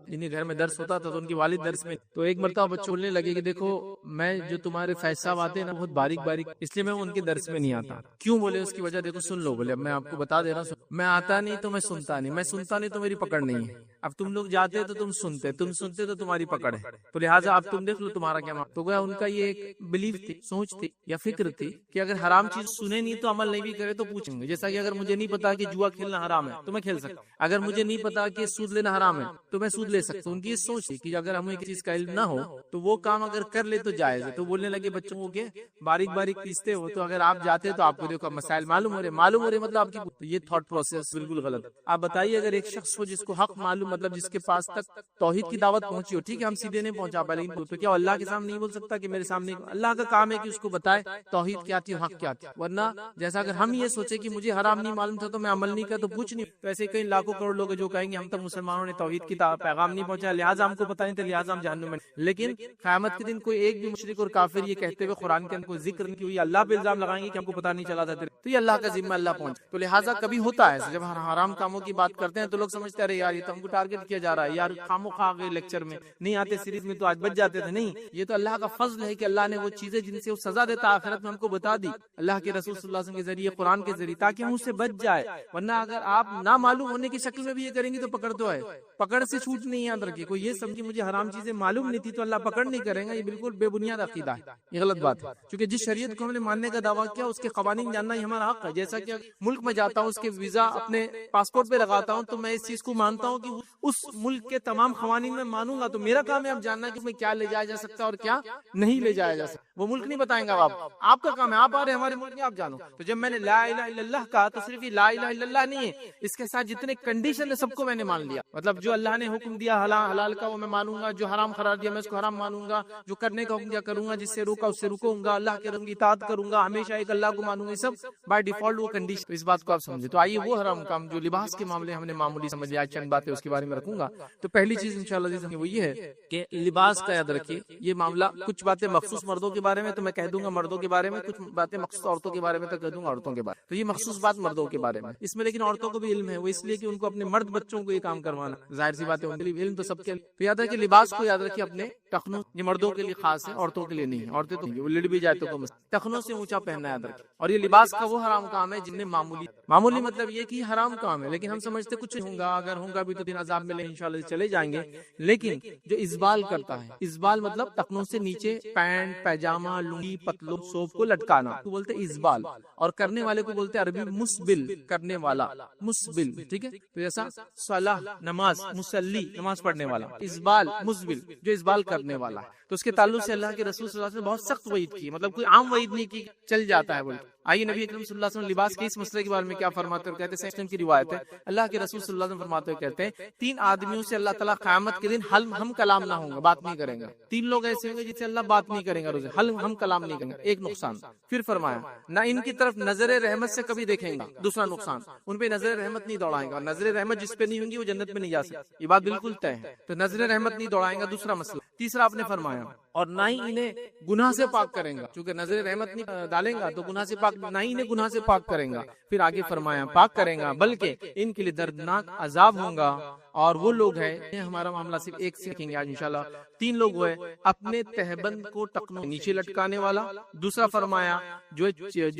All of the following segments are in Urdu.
انہیں گھر میں درس ہوتا تھا تو ان کی والد درس میں، تو ایک مرتبہ بچوں بولنے لگے کہ دیکھو میں جو تمہارے فیض صاحب آتے ہیں نا بہت باریک باریک، اس لیے میں ان کے درس میں نہیں آتا. کیوں بولے اس کی وجہ دیکھو سن لو. بولے اب میں آپ کو بتا دے رہا ہوں، میں آتا نہیں تو میں سنتا نہیں، میں سنتا نہیں تو میری پکڑ نہیں ہے. اب تم لوگ جاتے تو تم سنتے تو تمہاری پکڑ ہے، تو لہٰذا اب تم دیکھ لو تمہارا کیا. تو گویا ان کا یہ ایک بلیف تھی، سوچ تھی یا فکر تھی کہ اگر حرام چیز سنے نہیں تو عمل نہیں بھی کرے تو پوچھیں گے. جیسا کہ اگر مجھے نہیں پتا کہ جوا کھیلنا حرام ہے تو میں کھیل سکتا، اگر مجھے نہیں پتا کہ سود لینا حرام ہے تو میں سود لے سکتا ہوں. ان کی یہ سوچ تھی کہ اگر ہمیں کسی چیز کا علم نہ ہو تو وہ کام اگر کر لے تو جائز ہے. تو بولنے لگے بچوں کو کہ باریک باریک پیستے ہو تو اگر آپ جاتے تو آپ کو دیکھو مسائل معلوم ہو رہے مطلب آپ کی یہ تھاٹ پروسیس بالکل غلط. آپ بتائیے اگر ایک شخص ہو جس کو حق معلوم، مطلب جس کے پاس تک توحید کی دعوت پہنچی ہو، ٹھیک ہے ہم سیدھے نہیں پہنچا پائے لیکن تو کیا اللہ کے سامنے نہیں بول سکتا کہ میرے سامنے؟ اللہ کا کام ہے کہ اس کو بتائے توحید کیا تھی، حق کیا تھی. ورنہ جیسا اگر ہم یہ سوچے کہ مجھے حرام نہیں معلوم تھا تو میں عمل نہیں کیا تو کچھ نہیں. تو ایسے کئی لاکھوں کروڑ لوگ جو کہیں گے ہم تک مسلمانوں نے توحید کی پیغام نہیں پہنچایا لہٰذا ہم کو پتہ نہیں تھا لہٰذا ہم جہنم میں. لیکن قیامت کے دن کوئی ایک بھی مشرک اور کافر یہ کہتے ہوئے قرآن کے اندر کوئی ذکر نہیں کی، اللہ پہ الزام لگائیں گے کہ ہم کو پتہ نہیں چلا تھا تو یہ اللہ کا ذمہ اللہ پہنچ. تو لہٰذا کبھی ہوتا ہے جب ہم حرام کاموں کی بات کرتے ہیں تو لوگ سمجھتے ہیں ارے یار یہ تو ہم کو ٹارگٹ کیا جا رہا ہے، یار خامو خواہ گئے لیکچر میں نہیں آتے، سیریز میں تو آج بچ جاتے تھے. نہیں، یہ تو اللہ کا فضل ہے کہ اللہ نے وہ چیزیں جن سے وہ سزا دیتا آخرت میں ہم کو بتا دی اللہ کے رسول صلی اللہ علیہ وسلم کے ذریعے، قرآن کے ذریعے، تاکہ ہم اس سے بچ جائے. ورنہ اگر آپ نہ معلوم ہونے کی شکل میں بھی یہ کریں گے تو پکڑ تو ہے، پکڑ سے چھوٹ نہیں. یاد رکھیے کوئی یہ سمجھے مجھے حرام چیزیں معلوم نہیں تھی تو اللہ پکڑ نہیں کرے گا، یہ بالکل بے بنیاد عقیدہ ہے، یہ غلط بات ہے. کیونکہ جس شریعت کو ہم نے ماننے کا دعویٰ کیا اس کے قوانین جاننا ہی ہمارا حق ہے. جیسا کہ ملک میں جاتا ہوں اس کے ویزا اپنے پاسپورٹ پہ لگاتا ہوں تو میں اس چیز کو مانتا ہوں کہ اس ملک کے تمام قوانین میں مانوں گا. تو میرا کام ہے اب جاننا کہ اس میں کیا لے جایا جا سکتا ہے اور کیا نہیں لے جایا جا سکتا. وہ ملک نہیں بتائیں گا آپ کا کام ہے، آپ آ رہے ہمارے ملک میں آپ جانو. تو جب میں نے لا الہ الا اللہ کہا تو صرف یہ لا الہ الا اللہ نہیں ہے، اس کے ساتھ جتنے کنڈیشن ہے سب کو میں نے مان لیا. مطلب جو اللہ نے حکم دیا حلال کا وہ میں مانوں گا، جو حرام قرار دیا میں اس کو حرام مانوں گا، جو کرنے کا حکم دیا کروں گا، جس سے روکا اس سے رکوں گا، اللہ کے رنگ کی اطاعت کروں گا، ہمیشہ ایک اللہ کو مانوں گا. یہ سب بائی ڈیفالٹ وہ کنڈیشن. تو اس بات کو آپ سمجھے. تو آئیے وہ حرام کام جو لباس کے معاملے ہم نے معمولی سمجھ لیا، چند باتیں اس کے بارے میں رکھوں گا. تو پہلی چیز انشاءاللہ وہ یہ ہے کہ لباس کا یاد رکھیے. یہ معاملہ کچھ باتیں مخصوص مردوں کے بارے میں تو میں کہہ دوں گا مردوں کے بارے میں، کچھ باتیں مخصوص عورتوں کے بارے میں تو کہہ دوں گا عورتوں کے بارے میں. تو یہ مخصوص بات مردوں کے بارے میں اس میں، لیکن عورتوں کو بھی علم ہے، وہ اس لیے کہ ان کو اپنے مرد بچوں کو یہ کام کروانا ظاہر سی بات ہے، ان کے لیے علم تو سب کے. تو یاد ہے کہ لباس کو یاد رکھیے اپنے ٹخنوں، یہ مردوں کے لیے خاص ہے عورتوں کے لیے نہیں ہے. عورتیں تو وہ لڑ بھی جائے تو ٹخنوں سے اونچا پہننا یاد رکھیں. اور یہ لباس کا وہ حرام کام ہے جن میں معمولی مطلب یہ کہ حرام کام ہے لیکن ہم سمجھتے کچھ نہیں ہوگا، اگر ہوگا بھی تو دن عذاب میں انشاءاللہ چلے جائیں گے. لیکن جو اسبال کرتا ہے، اسبال مطلب ٹخنوں سے نیچے پینٹ پیجامہ لنگی پتلون سوف کو لٹکانا کو بولتے اسبال، اور کرنے والے کو بولتے عربی مسبل، کرنے والا مسبل. ٹھیک ہے، تو جیسا صلاح نماز، مصلی نماز پڑھنے والا، اسبال مسبل جو اسبال کرنے والا ہے. تو اس کے تعلق سے اللہ کے رسول صلی اللہ علیہ وسلم نے بہت سخت وعید کی، مطلب کوئی عام وعید نہیں کی چل جاتا ہے بولتے. آئیے نبی اکرم صلی اللہ علیہ وسلم لباس کے اس مسئلے کے بارے میں کیا فرماتے ہیں؟ کہتے ہیں سیکشن کی روایت ہے، اللہ کے رسول صلی اللہ علیہ وسلم فرماتے ہیں کہتے ہیں 3 آدمیوں سے اللہ تعالیٰ قیامت کے دن ہم کلام نہ ہوں گے، بات نہیں کریں گے. 3 لوگ ایسے ہوں گے جس سے اللہ بات نہیں کریں گا روزے، ہم کلام نہیں کریں گے. ایک نقصان. پھر فرمایا نہ ان کی طرف نظر رحمت سے کبھی دیکھیں گے. دوسرا نقصان، ان پہ نظر رحمت نہیں دوڑائیں گا، اور نظر رحمت جس پہ نہیں ہوں گی وہ جنت میں نہیں جا سکتی. یہ بات بالکل طے ہے. تو نظر رحمت نہیں دوڑائیں گا، دوسرا مسئلہ. تیسرا آپ نے فرمایا اور نہ ہی انہیں گناہ سے پاک کریں گا، چونکہ نظر رحمت نہیں ڈالیں گا تو گناہ سے پاک، نہ ہی انہیں گناہ سے پاک کریں گا. پھر آگے فرمایا پاک کریں گا بلکہ ان کے لیے دردناک عذاب ہوں گا. اور وہ لوگ ہیں، ہمارا معاملہ صرف ایک سے رکھیں گے آج انشاءاللہ. 3 لوگ ہوئے، اپنے تہبند کو ٹخنوں نیچے لٹکانے والا. دوسرا فرمایا جو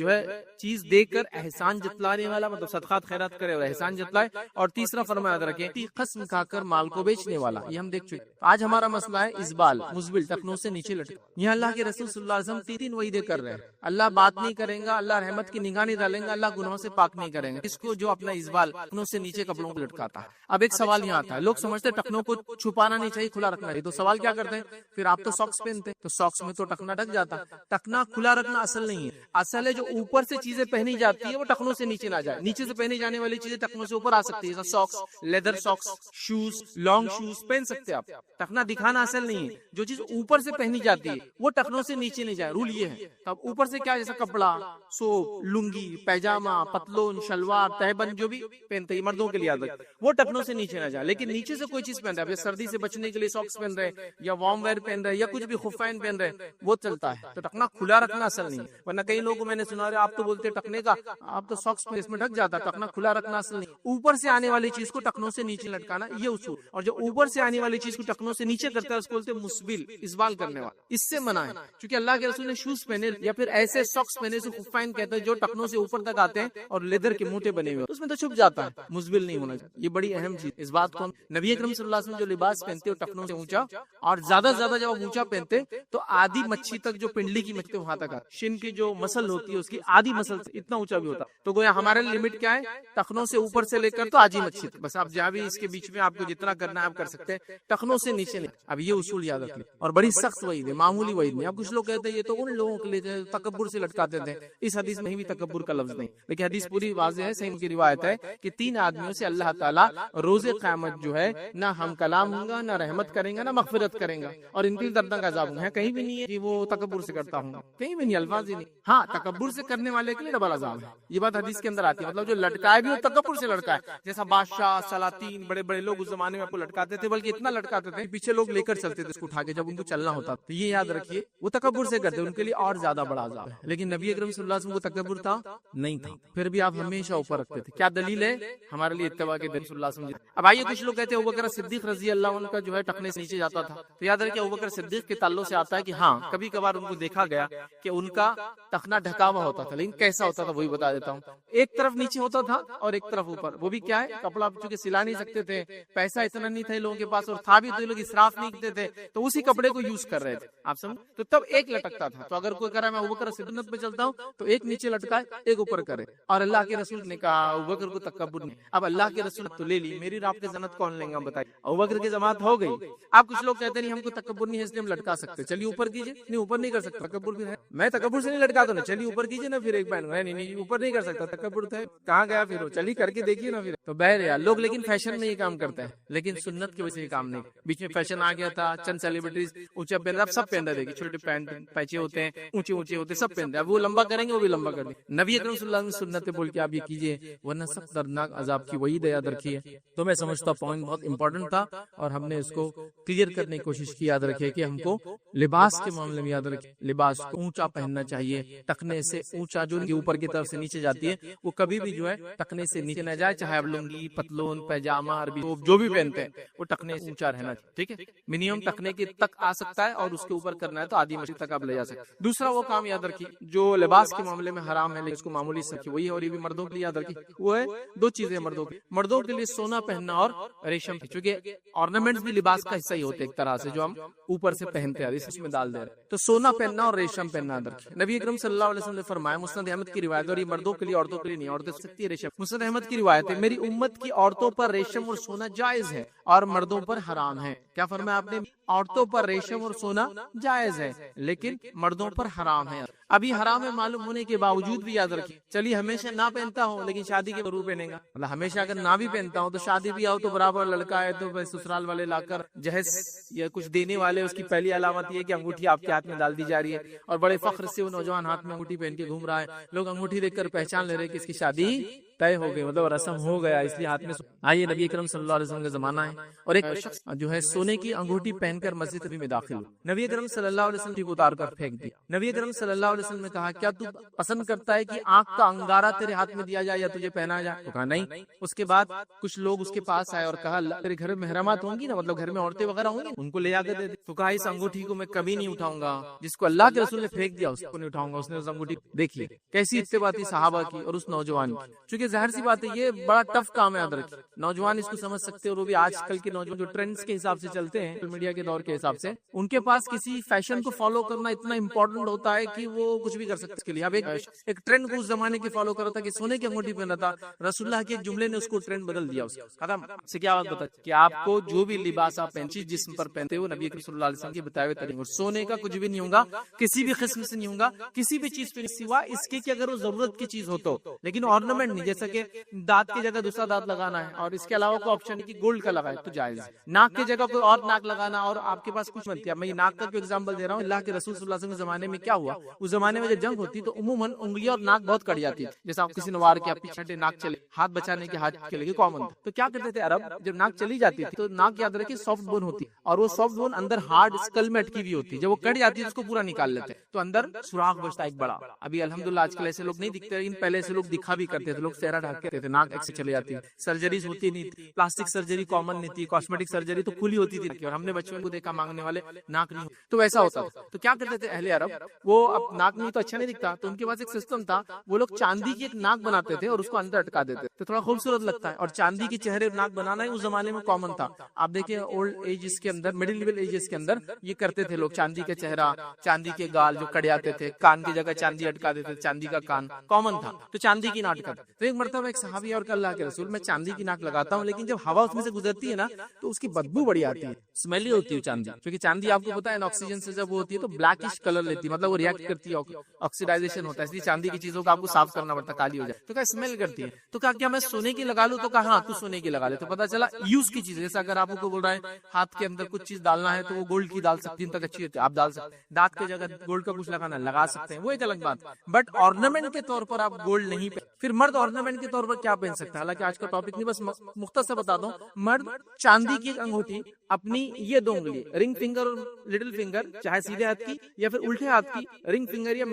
ہے چیز دے کر احسان جتلانے والا، مطلب صدقات خیرات کرے اور احسان جتلائے. اور تیسرا فرمایا رکھیں قسم کھا کر مال کو بیچنے والا. یہ ہم دیکھ چکے. آج ہمارا مسئلہ ہے اسبال مسبل، ٹخنوں سے نیچے لٹک. یہ اللہ کے رسول صلی اللہ علیہ وسلم 3 وعیدیں کر رہے ہیں. اللہ بات نہیں کریں گا، اللہ رحمت کی نگاہ نہیں ڈالیں گا، اللہ گناہوں سے پاک نہیں کریں گا اس کو جو اپنا اسبال ٹخنوں سے نیچے کپڑوں کو لٹکاتا ہے. اب ایک سوال یہاں آتا ہے، لوگ سمجھتے ہیں ٹخنوں کو چھپانا نہیں چاہیے، کھلا رکھنا ہے. تو سوال کیا کرتے ہیں پھر آپ تو ساکس پہنتے ہیں تو ساکس میں تو ٹخنا ڈھک جاتا. ٹخنا کھلا رکھنا اصل نہیں ہے، اصل ہے جو اوپر سے چیزیں پہنی جاتی ہے وہ ٹخنوں سے نیچے نہ جائے. نیچے سے پہنی جانے والی چیزیں ٹخنوں سے اوپر آ سکتی ہے، socks, leather socks, shoes, long shoes پہن سکتے آپ. ٹخنا دکھانا اصل نہیں ہے، جو چیز اوپر سے پہنی جاتی ہے وہ ٹخنوں سے نیچے نہیں جائے، رول یہ ہے. تب اوپر سے کیا، جیسا کپڑا، سوپ، لنگی، پیجامہ، پتلون، شلوار، تہبند جو بھی پہنتے ہیں مردوں کے لیے عادت، وہ ٹخنوں سے نیچے نہ جائے. لیکن نیچے سے کوئی چیز پہن رہا ہے، سردی سے بچنے کے لیے ساکس پہن رہے ہیں یا وارم ویئر پہن رہے ہیں یا کچھ بھی خفین پہن رہے ہیں، وہ چلتا ہے. تو ٹخنا کھلا رکھنا اصل نہیں ہے. ورنہ کئی لوگوں کو میں نے سنا رہے آپ تو بولتے ٹخنے کا، آپ تو ساکس میں اس میں ڈھک جاتا. ٹخنا کھلا رکھنا اصل نہیں. اوپر سے آنے والی چیز کو ٹخنوں سے نیچے لٹکانا یہ اصول. اور جو اوپر سے آنے والی چیز کو ٹخنوں سے نیچے کرتا ہے اس کو بولتے ہیں مسبل، اسبال کرنے والا. اس سے منع ہے، کیونکہ اللہ کے رسول نے شوز پہنے یا پھر ایسے ساکس پہنے سے خفین کہتے ہیں جو ٹخنوں سے اوپر تک آتے ہیں اور لیدر کے موٹے بنے ہوئے، اس میں تو چھپ جاتا ہے. مسبل نہیں ہونا چاہیے. یہ بڑی اہم چیز. اس بات کو ہم نبی اکرم صلی اللہ علیہ وسلم جو لباس پہنتے ہیں ٹخنوں سے اونچا، اور زیادہ سے زیادہ جب آپ اونچا پہنتے تو آدھی مچھی تک، جو پنڈلی کی مچھی وہاں تک آتی، شن کی جو مسل ہوتی ہے اس کی آدھی مسل سے اتنا اونچا بھی ہوتا. تو گویا ہمارے لمٹ کیا ہے، ٹخنوں سے اوپر سے لے کر تو آدھی مچھی تک، بس آپ جہاں بھی اس کے بیچ میں آپ کو جتنا کرنا ہے آپ کر سکتے ہیں، ٹخنوں سے نیچے نہیں. اب یہ اصول یاد رکھ لیں. اور بڑی سخت وعید ہے، معمولی وعید نہیں. اب کچھ لوگ کہتے ہیں یہ تو ان لوگوں کے لیے تکبر سے لٹکاتے تھے. اس حدیث میں بھی تکبر کا لفظ نہیں، لیکن حدیث پوری واضح ہے. صحیح کی روایت ہے کہ 3 آدمیوں سے اللہ تعالیٰ روز قیامت جو ہے نہ ہم کلام ہوں گا، نہ رحمت کریں گا، نہ مغفرت کریں گا، اور ان کے دردناک عذاب ہوں گے. کہیں بھی نہیں ہے کہ وہ تکبر سے کرتا ہوں، کہیں بھی نہیں، الفاظ ہی نہیں. ہاں تکبر سے کرنے والے کے لیے ڈبل عذاب ہے. یہ بات حدیث کے اندر آتی ہے. مطلب جو لٹکائے بھی وہ تکبر سے لٹکائے، جیسا بادشاہ، سلاطین، بڑے بڑے لوگ اس زمانے میں آپ کو لٹکاتے تھے، بلکہ اتنا لٹکاتے تھے پیچھے لوگ لے کر چلتے تھے اس کو اٹھا کے جب ان کو چلنا ہوتا. تو یہ یاد رکھیے وہ تکبر سے کرتے، ان کے لیے اور زیادہ بڑا عذاب ہے. لیکن نبی اکرم صلی اللہ علیہ وسلم کو تکبر تھا نہیں تھا، پھر بھی آپ ہمیشہ اوپر رکھتے تھے. کیا دلیل ہے ہمارے لیے اتباع کے دلیل صلی اللہ علیہ وسلم. اب آئیے کچھ لوگ کہتے ہیں ابوبکر صدیق رضی اللہ عنہ کا جو ہے ٹخنے سے نیچے جاتا تھا. تو یاد رکھیں ابوبکر صدیق کے تعلق سے آتا ہے کہ ہاں کبھی کبھار ان کو دیکھا گیا کہ ان کا ٹخنا ڈھکا ہوا ہوتا تھا، لیکن کیسا ہوتا تھا وہی بتا دیتا ہوں. ایک طرف نیچے ہوتا تھا اور ایک طرف اوپر. وہ بھی کیا ہے، کپڑا چونکہ سلا نہیں سکتے تھے، پیسہ اتنا نہیں تھا لوگوں کے پاس، اور تھا بھی تو لوگ اسراف نہیں کرتے تھے، تو اسی کپڑے کو یوز کر رہے تھے. آپ سمجھ، تو تب ایک لٹکتا تھا. تو اگر کوئی کہہ رہا ہے میں ابوبکر سنت پہ چلتا ہوں تو ایک نیچے لٹکائے ایک اوپر کرے. اور اللہ کے رسول نے کہا ابوبکر کو تکبر نہیں. اب اللہ کے رسول تو لے لی، میری آپ کے جنت کون لیں گا بتائیے. ابوبکر کی جماعت ہو گئی. آپ کچھ لوگ کہتے نہیں ہم کو تکبر نہیں ہے اس لیے ہم لٹکا سکتے، چلیے اوپر کیجیے. نہیں اوپر نہیں کر سکتا، تکبر بھی ہے. میں تکبر سے نہیں لٹکاتا نا، چلیے اوپر کیجیے نا. پھر ایک بہن نہیں اوپر نہیں کر سکتا، تکبر ہے. کہاں گیا پھر وہ، چلیے کر کے دیکھیے نا. پھر تو بہرحال لوگ لیکن فیشن میں یہ کام کرتے ہیں، لیکن سنت کی وجہ سے یہ کام نہیں. بیچ میں فیشن آ گیا تھا، چند سیلیبریٹیز اونچا پہن رہے، اب سب پہن رہے ہیں، چھوٹے پینٹ پیچے ہوتے ہیں، اونچے اونچے ہوتے ہیں، سب پہن رہے ہیں. اب وہ لمبا کریں گے وہ بھی لمبا کر دیں. نبی اکرم صلی اللہ علیہ وسلم سنت بول کے آپ یہ کیجیے، ورنہ سخت دردناک عذاب کی وعید یاد رکھیے. تو میں سمجھتا پوائنٹ بہت امپورٹنٹ تھا اور ہم نے اس کو کلیئر کرنے کی کوشش کی. یاد رکھیے کہ ہم کو لباس کے معاملے میں یاد رکھیے لباس کو اونچا پہننا چاہیے. ٹخنے سے اونچا جو اوپر کی طرف سے نیچے جاتی ہے وہ کبھی بھی جو ہے ٹخنے سے نیچے نہ جائے. چاہے آپ لنگی، پتلون، پیجامہ، عربی جو بھی پہنتے ہیں وہ ٹخنے سے اونچا رہنا چاہیے. ٹھیک ہے، منیمم ٹخنے کے تک آ سکتا ہے اور اس کے اوپر کرنا ہے تو آدھی مچھی تک آپ لے جا سکتے. دوسرا وہ کام یاد رکھیے جو لباس کے معاملے میں حرام ہے لیکن اس کو معمولی سکھی وہی ہے، اور یہ بھی مردوں کے لیے یاد رکھیے. وہ ہے 2 چیزیں مردوں کے لیے سونا پہننا اور ریشم، چونکہ آرنامنٹس بھی لباس کا حصہ ہی ہوتے ایک طرح سے جو ہم اوپر سے پہنتے ہیں اس میں ڈال دے رہے. تو سونا پہننا اور ریشم پہننا یاد رکھیے. نبی اکرم صلی اللہ علیہ وسلم نے فرمایا، مسند احمد کی روایت، اور یہ مردوں کے لیے عورتوں کے لیے نہیں، عورتیں سکتی ہے ریشم. مسند احمد کی روایت ہے، میری امت کی عورتوں پر ریشم اور سونا جائز ہے اور مردوں پر حرام ہے. کیا فرمایا آپ نے؟ عورتوں پر ریشم اور سونا جائز ہے لیکن مردوں پر حرام ہے. ابھی حرام ہے معلوم ہونے کے باوجود بھی یاد رکھیے، چلیے ہمیشہ نہ پہنتا ہوں لیکن شادی کے ضرور پہنے گا. مطلب ہمیشہ اگر نہ بھی پہنتا ہوں تو شادی بھی آؤ تو برابر لڑکا ہے تو سسرال والے لا کر جہیز یا کچھ دینے والے، اس کی پہلی علامت یہ کہ انگوٹھی آپ کے ہاتھ میں ڈال دی جا رہی ہے اور بڑے فخر سے وہ نوجوان ہاتھ میں انگوٹھی پہن کے گھوم رہا ہے. لوگ انگوٹھی دیکھ کر پہچان لے رہے کہ اس کی شادی طے ہو گئی، مطلب رسم ہو گیا، اس لیے ہاتھ میں. آئیے نبی اکرم صلی اللہ علیہ وسلم کا زمانہ ہے اور ایک شخص جو ہے سونے کی انگوٹھی پہن کر مسجد نبی میں داخل ہوا. نبی اکرم صلی اللہ علیہ وسلم کو اتار کر پھینک دیا. نبی اکرم صلی اللہ علیہ وسلم نے کہا کیا تو پسند کرتا ہے کہ آنکھ کا انگارہ تیرے ہاتھ میں دیا جائے یا تجھے پہنا جائے؟ تو کہا نہیں. اس کے بعد کچھ لوگ اس کے پاس آئے اور کہا تیرے گھر میں محرمات ہوں گی نا، مطلب گھر میں عورتیں وغیرہ ہوں گی، ان کو لے جا کے دے دے. تو کہا اس انگوٹھی کو میں کبھی نہیں اٹھاؤں گا، جس کو اللہ کے رسول نے پھینک دیا اس کو نہیں اٹھاؤں گا. اس نے اس انگوٹھی دیکھی کیسی اتباع تھی صحابہ کی اور اس نوجوان کی. چونکہ ظاہر سی بات ہے یہ بڑا ٹف کام ہے، یاد رکھیے نوجوان اس کو سمجھ سکتے ہیں، اور وہ بھی آج کل کے نوجوان جو ٹرینڈز کے حساب سے چلتے ہیں، سوشل میڈیا کے دور کے حساب سے، ان کے پاس کسی فیشن کو فالو کرنا اتنا امپورٹنٹ ہوتا ہے کہ وہ کچھ بھی کر سکتے. اس کے لیے اب ایک ٹرینڈ کو اس زمانے کے فالو کر رہا تھا کہ سونے کی انگوٹھی پہن رہا تھا، رسول اللہ کے ایک جملے نے اس کو ٹرینڈ بدل دیا. اس کا ختم سے کیا بات بتا کہ آپ کو جو بھی لباس آپ پہنچی جسم پر پہنتے ہو نبی صلی اللہ علیہ وسلم کے بتائے ہوئے طریقے، سونے کا کچھ بھی نہیں ہوگا، کسی بھی قسم سے نہیں ہوگا، کسی بھی چیز پہ نہیں، سوا اس کے کہ اگر وہ ضرورت کی چیز ہو تو. لیکن آرنامنٹ نہیں، جیسا کہ دانت کی جگہ دوسرا دانت لگانا ہے اور اس کے علاوہ کوئی آپشن ہے کہ گولڈ کا لگائے تو جائز ہے. ناک کی جگہ کوئی اور ناک لگانا اور آپ کے پاس کچھ بنتی ہے. میں یہ ناک کا ایگزامپل دے رہا ہوں. اللہ کے رسول صلی اللہ علیہ وسلم کے زمانے میں کیا ہوا, اس زمانے میں جب جنگ ہوتی تو عموماً انگلیاں اور ناک بہت کٹ جاتی تھی. جیسا آپ کسی نے وار کیا پیچھے ناک چلے, ہاتھ بچانے کے ہاتھ چلے گی کامن. تو کیا کرتے تھے عرب, جب ناک چلی جاتی تھی تو ناک یاد رکھیے سافٹ بون ہوتی اور وہ سافٹ بون اندر ہارڈ اسکل میں اٹکی ہوئی ہوتی. جب وہ کٹ جاتی ہے اس کو پورا نکال لیتے تو اندر سوراخ بچتا ایک بڑا. ابھی الحمدللہ آج کل ایسے لوگ نہیں دکھتے, لیکن پہلے ایسے لوگ دکھا بھی کرتے تھے. لوگ چہرہ ڈھک کے تھے, ناک ایسے چلے جاتی. سرجریز ہوتی نہیں تھی, پلاسٹک سرجری کامن نہیں تھی, کاسمیٹک سرجری تو کھلی ہوتی تھی اور ہم نے بچوں کو دیکھا مانگنے والے ناک نہیں, تو ویسا ہوتا تھا. تو کیا کرتے تھے اہل عرب, وہ اب ناک نہیں تو اچھا نہیں دکھتا تو ان کے پاس ایک سسٹم تھا, وہ لوگ چاندی کی ایک ناک بناتے تھے اور اس کو اندر اٹکا دیتے تو تھوڑا خوبصورت لگتا ہے. اور چاندی کے چہرے ناک بنانا ہی اس زمانے میں کامن تھا. آپ دیکھیں اولڈ ایجز کے اندر, مڈل لیول ایجز کے اندر یہ کرتے تھے لوگ. چاندی کا چہرہ, چاندی کے گال جو کٹ جاتے تھے, کان کی جگہ چاندی اٹکا دیتے تھے, چاندی کا کان کامن تھا. تو چاندی کی ناک کرتے. تو ایک مرتبہ ایک صحابی اور کہ اللہ کے رسول, میں چاندی کی ناک لگاتا ہوں لیکن جب ہوا اس میں سے گزرتی ہے نا تو اس کی بدبو بڑی آتی ہے, اسمیلی ہوتی ہے چاندی. کیونکہ چاندی آپ کو پتا ہے آکسیجن سے جب وہ ہوتی ہے تو بلیکش کلر لیتی ہے, مطلب وہ ریئیکٹ کرتی ہے, آکسیڈائزیشن ہوتا ہے, اس لیے چاندی کی چیزوں کو آپ کو صاف کرنا پڑتا ہے, کالی ہو جائے تو کیا اسمیل کرتی ہے. تو کہا کیا میں سونے کی لگا لوں, تو کہا ہاں تو سونے کی لگا لے. تو پتا چلا یوز کی چیز, جیسا اگر آپ کو بول رہا ہے ہاتھ کے اندر کچھ چیز ڈالنا ہے تو وہ گولڈ کی ڈال سکتی ہے, تک اچھی ہوتی ہے, آپ ڈال سکتے. دانت کی جگہ گولڈ کا کچھ لگانا لگا سکتے ہیں, وہ ایک الگ بات. بٹ آرنامنٹ کے طور پر آپ گولڈ نہیں پہن. پھر مرد آرنامنٹ کے طور پر کیا پہن سکتا ہے, حالانکہ آج کا ٹاپک نہیں, بس مختصر بتا دوں. مرد چاندی کی انگوٹھی اپنی یہ دو انگلی, رنگ فنگر اور لٹل فنگر, چاہے سیدھے ہاتھ کی یا پھر الٹے ہاتھ کی, رنگ فنگر یا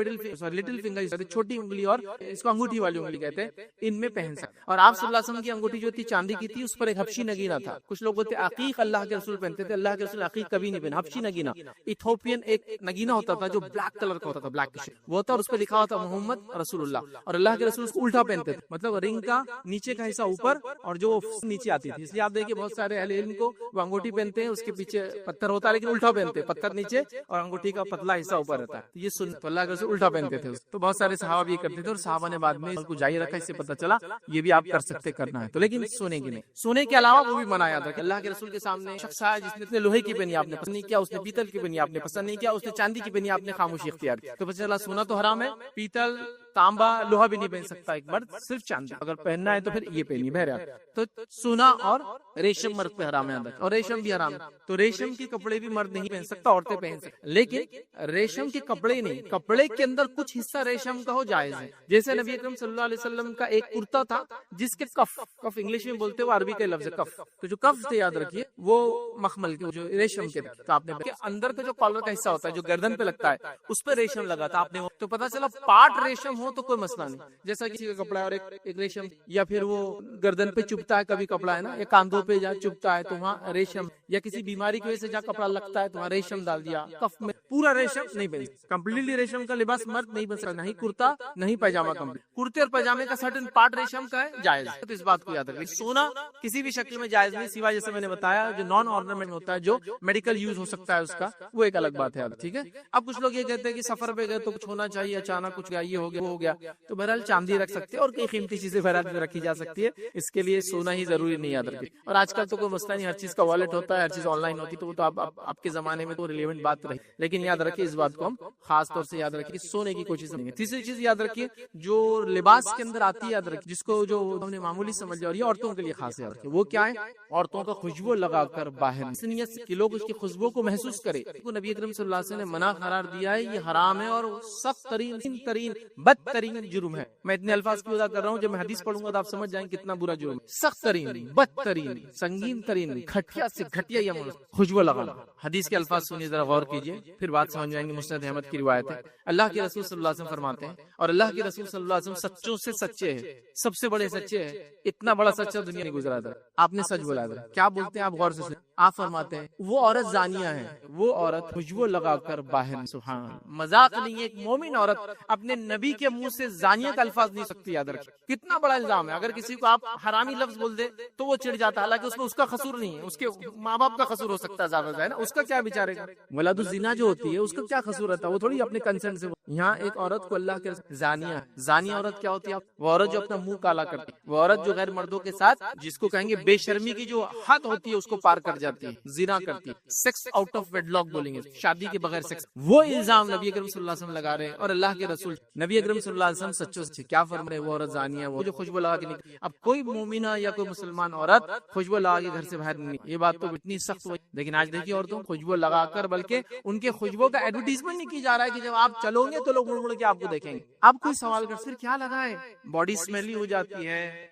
لٹل فنگر چھوٹی انگلی اور اس کو انگوٹھی والی انگلی کہتے ہیں, ان میں پہن سکتے. اور آپ صلی اللہ علیہ وسلم کی انگوٹھی جو تھی چاندی کی تھی, اس پر ایک حبشی نگینہ تھا. کچھ لوگ بولتے عقیق اللہ کے رسول پہنتے تھے, اللہ کے رسول عقیق کبھی نہیں پہنا. حبشی نگینہ ایتھوپین ایک نگینہ ہوتا تھا جو بلیک کلر کا ہوتا تھا, بلیک وہ ہوتا, اور اس پہ لکھا ہوتا محمد رسول اللہ, اور اللہ کے رسول اس کو الٹا پہنتے تھے, مطلب رنگ کا نیچے کا حصہ اوپر اور جو نیچے آتی تھی. اس لیے آپ دیکھیں بہت سارے اہل علم کو وہ انگوٹھی پہنتے ہیں, اس کے پیچھے پتھر ہوتا ہے لیکن الٹا پہنتے ہیں, پتھر نیچے اور انگوٹھی کا پتلا حصہ اوپر رہتا ہے. یہ سن تو اللہ کے رسول الٹا پہنتے تھے. تو بہت سارے صحابہ بھی کرتے تھے اور صحابہ نے بعد میں اس کو جاری رکھا, اس سے پتہ چلا یہ بھی آپ کر سکتے, کرنا ہے تو, لیکن سونے کی نہیں. سونے کے علاوہ وہ بھی منایا تھا کہ اللہ کے رسول کے سامنے شخص آیا جس نے لوہے کی پہنی, آپ نے پسند نہیں کیا, اس نے پیتل کی پہنی, آپ نے پسند نہیں کیا, اس نے چاندی کی پہنی, آپ نے خاموشی اختیار کی. تو پتہ چلا سونا تو حرام ہے, پیتل تانبا لوہا بھی نہیں پہن سکتا ایک مرد, صرف چاندی اگر پہننا ہے تو پھر یہ پہنی. بہرحال تو سونا اور ریشم مرد پہ حرام ہے, اور ریشم بھی حرام. تو ریشم کے کپڑے بھی مرد نہیں پہن سکتا, عورتیں پہن سکتی, لیکن ریشم کے کپڑے نہیں, کپڑے کے اندر کچھ حصہ ریشم کا ہو جائز ہے. جیسے نبی اکرم صلی اللہ علیہ وسلم کا ایک کرتا تھا جس کے کف انگلش میں بولتے ہوئے عربی کا لفظ ہے کف, تو جو کف تھے یاد رکھیے وہ مخمل کے جو ریشم کے تھے. تو آپ نے اندر کا جو کالر کا حصہ ہوتا ہے جو گردن پہ لگتا ہے اس پہ ریشم لگا تھا آپ نے, تو پتا چلا پارٹ ریشم ہو تو کوئی مسئلہ نہیں. جیسا کسی کا کپڑا ہے اور ایک ریشم, یا پھر وہ گردن پہ چپتا ہے کبھی کپڑا ہے نا, یا کاندھوں پہ جہاں چپتا ہے تو وہاں ریشم, یا کسی بیماری کی وجہ سے جہاں کپڑا لگتا ہے تو وہاں ریشم ڈال دیا. کف میں پورا ریشم نہیں بن سکتا, کمپلیٹلی ریشم کا لباس مرد نہیں بن سکتا, نہیں کرتا نہیں پیجامہ. کمپلیٹ کرتے اور پیجامے کا سرٹن پارٹ ریشم کا ہے, جائز. تو اس بات کو یاد رکھیں, سونا کسی بھی شکل میں جائز نہیں, سوائے جیسے میں نے بتایا جو نان آرنامنٹ ہوتا ہے, جو میڈیکل یوز ہو سکتا ہے اس کا, وہ ایک الگ بات ہے. ٹھیک ہے. اب کچھ لوگ یہ کہتے ہیں کہ سفر پہ گئے تو کچھ ہونا چاہیے, اچانک کچھ گیا, یہ ہو گیا وہ ہو گیا, تو بہرحال چاندی رکھ سکتے ہیں اور کئی قیمتی چیزیں بہرحال رکھی جا سکتی ہے, اس کے لیے سونا ہی ضروری نہیں, یاد رکھیں. اور آج کل تو کوئی مسئلہ نہیں, ہر چیز کا والیٹ ہوتا ہے, ہر چیز آن لائن ہوتی, تو وہ تو آپ کے زمانے میں تو ریلیونٹ بات رہی, لیکن یاد رکھیں اس بات کو ہم خاص طور سے یاد رکھیں کہ سونے کی کوشش نہیں ہے. تیسری چیز یاد رکھیے جو لباس کے اندر آتی ہے, یاد رکھیں جس کو جو ہم نے معمولی سمجھ لیا, اور یہ عورتوں کے لیے خاص یاد رکھیں, وہ کیا ہے, عورتوں کا خوشبو لگا کر باہر, اس نیت سے کہ لوگ اس کی خوشبو کو محسوس کرے. نبی اکرم صلی اللہ علیہ وسلم نے منع قرار دیا ہے, یہ حرام ہے اور سخت ترین بدترین جرم ہے. میں اتنے الفاظ کیوں ادا کر رہا ہوں, جب میں حدیث پڑھوں گا تو آپ سمجھ جائیں کتنا برا جرم ہے. سخت ترین, بدترین, سنگین ترین, گھٹیا سے گھٹیا یہ خوشبو لگانا. حدیث کے الفاظ سنیے, ذرا غور کیجئے, پھر بات سمجھ جائیں گے. مسند احمد کی روایت ہے, اللہ کے رسول صلی اللہ علیہ وسلم فرماتے ہیں, اور اللہ کے رسول صلی اللہ علیہ وسلم سچوں سے سچے ہیں, سب سے بڑے سچے ہیں, اتنا بڑا سچا دنیا نہیں گزرا تھا. آپ نے سچ بولا تھا, کیا بولتے ہیں آپ غور سے سنیں. آپ فرماتے ہیں وہ عورت زانیہ ہے, وہ عورت خوشبو لگا کر باہر, سبحان, مذاق نہیں ہے, ایک مومن عورت اپنے نبی کے منہ سے زانیہ کا الفاظ نہیں سکتی. یاد رکھیں کتنا بڑا الزام ہے. اگر کسی کو آپ حرامی لفظ بول دے تو وہ چڑ جاتا ہے, حالانکہ اس میں اس کا قصور نہیں ہے, اس کے ماں باپ کا قصور ہو سکتا ہے زیادہ ہے نا, اس کا کیا بیچارے گا. ولاد الزنا جو ہوتی ہے اس کا کیا قصور رہتا ہے, وہ تھوڑی اپنے کنسنٹ سے. یہاں ایک عورت کو اللہ کے زانیہ زانیہ عورت کیا ہوتی ہے؟ وہ عورت جو اپنا منہ کالا کرتی ہے، وہ عورت جو غیر مردوں کے ساتھ جس کو کہیں گے بے شرمی کی جو حد ہوتی ہے اس کو پار کر جاتی ہے، زنا کرتی ہے، sex out of wedlock بولیں گے، شادی کے بغیر سیکس، وہ الزام نبی اکرم صلی اللہ علیہ وسلم لگا رہے ہیں۔ اور اللہ کے رسول نبی اکرم صلی اللہ علیہ وسلم سچوں سے کیا فرما رہے ہیں؟ وہ عورت زانیہ ہے، وہ جو خوشبو لگا کے نکلی۔ اب کوئی مومنہ یا کوئی مسلمان عورت خوشبو لگا کے گھر سے باہر نہیں، یہ بات تو اتنی سخت ہوئی، لیکن آج دیکھیے عورتوں خوشبو لگا کر بلکہ ان کے خوشبو کا ایڈورٹیزمنٹ نہیں کی جا رہا ہے کہ جب آپ چلو گے تو لوگ مڑ مڑ کے آپ کو دیکھیں گے۔ آپ کوئی سوال کر پھر کیا لگا ہے؟ باڈی اسمیلی ہو جاتی ہے،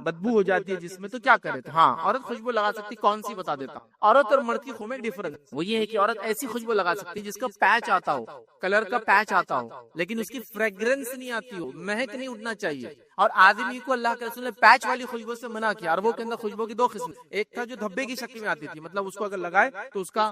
بدبو ہو جاتی ہے جس میں، تو کیا کرے؟ تو ہاں عورت خوشبو لگا سکتی، کون سی بتا دیتا ہوں۔ عورت اور مرد کی خو میں ڈفرنس وہ یہ ہے کہ عورت ایسی خوشبو لگا سکتی جس کا پیچ آتا ہو، کلر کا پیچ آتا ہو، لیکن اس کی فریگرنس نہیں آتی ہو، مہک نہیں اٹھنا چاہیے۔ اور آدمی کو اللہ کے رسول نے پیچ والی خوشبو سے منع کیا، اور وہ کے اندر خوشبو کی دو قسم، ایک تھا جو دھبے کی شکل میں آتی تھی، مطلب اس کو اگر لگائے تو اس کا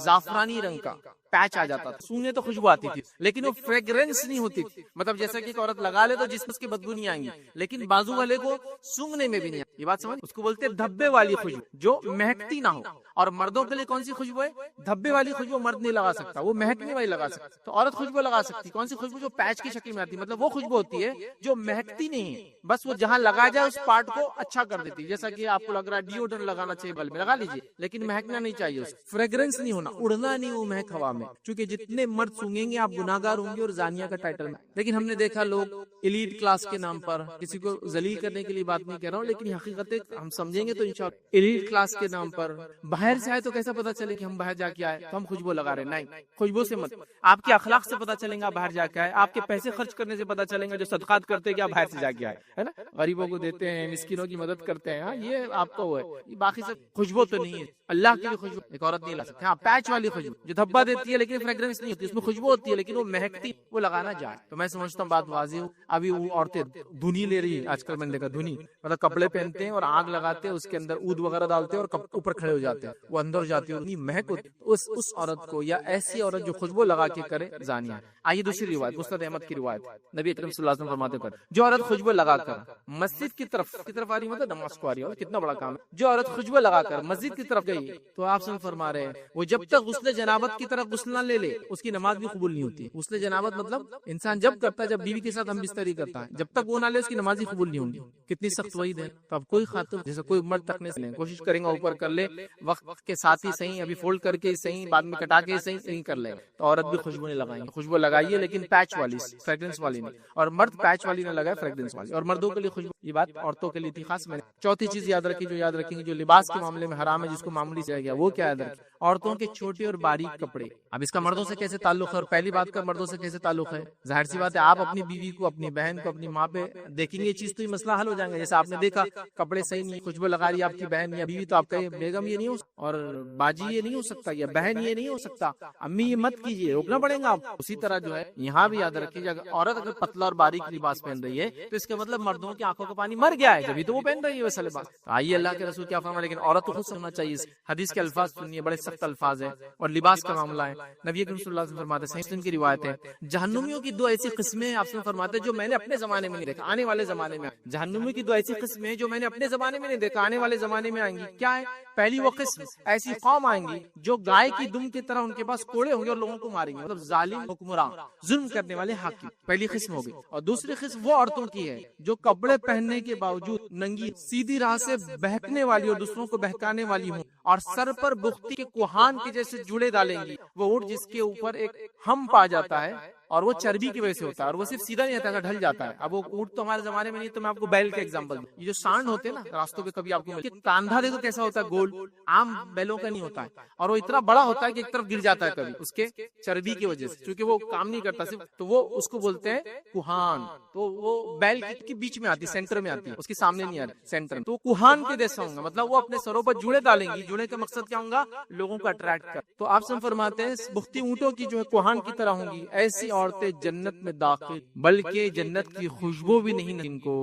زعفرانی رنگ کا پیچ آ جاتا تھا، سونگے تو خوشبو آتی تھی لیکن وہ فریگرنس نہیں ہوتی تھی، مطلب جیسا کہ ایک عورت لگا لے تو جسم اس کی بدبو نہیں آئیں گی، لیکن بازو والے کو سونگنے میں بھی نہیں آئے، یہ بات سمجھ، اس کو بولتے ہیں دھبے والی خوشبو جو مہکتی نہ ہو۔ اور مردوں کے لیے کون سی خوشبو ہے؟ دھبے والی خوشبو مرد نہیں لگا سکتا، وہ مہکنے والی لگا سکتا، تو عورت خوشبو لگا سکتی، کون سی خوشبو؟ جو پیچ کی شکل میں آتی ہے، مطلب وہ خوشبو ہوتی ہے جو مہکتی نہیں ہے، بس وہ جہاں لگا جائے اس پارٹ کو اچھا کر دیتی ہے، جیسا کہ آپ کو لگ رہا ہے ڈیوڈرنٹ لگانا چاہیے، بل میں لگا لیجیے، لیکن مہکنا نہیں چاہیے، اس فریگرنس نہیں ہونا، اڑنا نہیں وہ مہک ہوا میں، چونکہ جتنے مرد سونگیں گے آپ گناہگار ہوں گے اور زانیہ کا ٹائٹل میں۔ لیکن ہم نے دیکھا لوگ ایلیٹ کلاس کے نام پر، کسی کو ذلیل کرنے کے لیے بات نہیں کہہ رہا ہوں، لیکن حقیقت ہم سمجھیں گے تو انشاءاللہ ایلیٹ کلاس کے نام پر باہر سے آئے تو کیسا پتا چلے کہ ہم باہر جا کے آئے تو ہم خوشبو لگا رہے ہیں؟ نہیں، خوشبو سے مت، آپ کے اخلاق سے پتا چلیں گا باہر جا کے آئے، آپ کے پیسے خرچ کرنے سے پتا چلیں گا، جو صدقات کرتے کہ آپ باہر سے جا کے آئے، ہے نا، غریبوں کو دیتے ہیں، مسکینوں کی مدد کرتے ہیں، ہاں یہ آپ کو وہ ہے، باقی سب خوشبو تو نہیں ہے۔ اللہ کی بھی خوشبو ایک عورت نہیں لا سکتی، ہاں پیچ والی خوشبو جو دھبا دیتی ہے لیکن فریگرنس نہیں ہوتی، اس میں خوشبو ہوتی ہے لیکن وہ مہکتی، وہ لگانا جائے۔ تو میں سمجھتا ہوں بات واضح ہو۔ ابھی وہ عورتیں دھنی لے رہی ہیں، آج کل میں نے دیکھا دھنی، مطلب کپڑے پہنتے ہیں اور آگ لگاتے ہیں، اس کے اندر اود وغیرہ ڈالتے ہیں اور اوپر کھڑے ہو جاتے ہیں، وہ اندر جاتی ہے، مہک ہوتی ہے، اس عورت کو یا ایسی عورت جو خوشبو لگا کے کرے زانیہ۔ آئیے دوسری روایت، مسند احمد کی روایت، نبی اکرم صلی اللہ علیہ وسلم فرماتے ہیں جو عورت خوشبو لگا کر مسجد کی طرف آ رہی، مطلب نماز کو آ رہی ہے، کتنا بڑا کام ہے، جو عورت خوشبو لگا کر مسجد کی طرف گئی تو آپ سے فرما رہے ہیں وہ جب تک غسل جنابت کی طرح غسل نہ لے لے اس کی نماز بھی قبول نہیں ہوتی۔ غسل جنابت مطلب انسان جب کرتا ہے، جب بیوی کے ساتھ ہم بستری کرتا ہے، جب تک وہ نہ لے اس کی نماز ہی قبول نہیں ہوگی۔ کتنی سخت وعید ہے۔ تو اب کوئی خاتون جیسے کوئی مرد تک نہیں کوشش کریں گا اوپر کر لے، وقت کے ساتھ ہی صحیح، ابھی فولڈ کر کے صحیح، بعد میں کٹا کے صحیح کر لے، تو عورت بھی خوشبو نہیں لگائیں گے۔ خوشبو لگائیے لیکن پیچ والی، فریگرنس والی نہیں، اور مرد پیچ والی نہ لگائے، فریگرنس والی۔ اور مردوں کے لیے خوشبو، یہ بات عورتوں کے لیے تھی خاص۔ میں نے چوتھی چیز یاد رکھی، جو یاد رکھیں گے، جو لباس کے معاملے میں حرام ہے، جس کو معمولی سے گیا، وہ کیا یاد رکھیں؟ عورتوں کے چھوٹے اور باریک کپڑے۔ اب اس کا مردوں سے کیسے تعلق ہے؟ اور پہلی بات کا مردوں سے کیسے تعلق ہے؟ ظاہر سی بات ہے، آپ اپنی بیوی کو، اپنی بہن کو، اپنی ماں پہ دیکھیں گے یہ چیز تو یہ مسئلہ حل ہو جائے گا۔ جیسے آپ نے دیکھا کپڑے صحیح نہیں، خوشبو لگا رہی ہے آپ کی بہن یا بیوی، تو آپ کا بیگم یہ نہیں ہو، اور باجی یہ نہیں ہو سکتا، یا بہن یہ نہیں ہو سکتا، امی یہ مت کیجیے، روکنا پڑے گا آپ۔ اسی طرح جو ہے یہاں بھی یاد رکھیے، اگر عورت اگر پتلا اور باریک لباس پہن رہی ہے تو اس کا مطلب مردوں کی آنکھوں کا پانی مر گیا ہے، جبھی تو وہ پہن رہی ہے ویسا لباس۔ آئیے اللہ کے رسول کیا فرمایا، لیکن عورت کو خود سننا چاہیے۔ حدیث کے الفاظ سنیے، بڑے سخت الفاظ ہیں، اور لباس کا معاملہ ہے۔ نبی اکرم صلی اللہ علیہ وسلم فرماتے ہیں، صحیح مسلم کی روایت ہے، جہنمیوں کی دو ایسی قسمیں آپ سے فرماتے ہیں جو میں نے اپنے زمانے میں نہیں دیکھا، آنے والے زمانے میں۔ جہنمیوں کی دو ایسی قسمیں جو میں نے اپنے زمانے میں نہیں دیکھا، آنے والے زمانے میں آئیں گی۔ کیا ہے؟ پہلی وہ قسم، ایسی قوم آئیں گی جو گائے کی دم کی طرح ان کے پاس کوڑے ہوں گے اور لوگوں کو ماریں گے، مطلب ظالم حکمراں، ظلم کرنے والے حاکم، پہلی قسم ہوگی۔ اور دوسری قسم وہ عورتوں کی ہے جو کپڑے پہننے کے باوجود ننگی، سیدھی راہ سے بہکنے والی اور دوسروں کو بہکانے والی ہوں، اور سر پر بختی کے کوہان کے جیسے جوڑے ڈالیں گی، وہ اونٹ جس کے اوپر ایک ہم پا جاتا ہے اور وہ چربی کی وجہ سے ہوتا ہے، اور وہ صرف سیدھا نہیں رہتا ہے، ڈھل جاتا ہے۔ اب وہ اونٹ تو ہمارے زمانے میں نہیں، تو میں آپ کو بیل کا ایگزامپل دوں۔ یہ جو سانڈ ہوتے ہیں نا راستوں پہ، کبھی آپ کو کاندھا دیکھو کیسا ہوتا ہے، گول، عام بیلوں کا نہیں ہوتا ہے، اور وہ اتنا بڑا ہوتا ہے کہ ایک طرف گر جاتا ہے کبھی، اس کے چربی کی وجہ سے، کیونکہ وہ کام نہیں کرتا صرف، تو وہ اس کو بولتے ہیں کوہان۔ تو وہ بیل کے بیچ میں آتی ہے، سینٹر میں آتی ہے، اس کے سامنے نہیں آ رہی، سینٹر میں۔ تو کوہان کے جیسا ہوں گا، مطلب وہ اپنے سروں پر جوڑے ڈالیں گی۔ جوڑے کا مقصد کیا ہوگا؟ لوگوں کو اٹریکٹ کر۔ تو آپ سے فرماتے ہیں بختی اونٹوں کی جو ہے کوہان کی طرح ہوں گی، ایسی عورتیں جنت میں داخل، بلکہ جنت کی خوشبو بھی نہیں ان کو،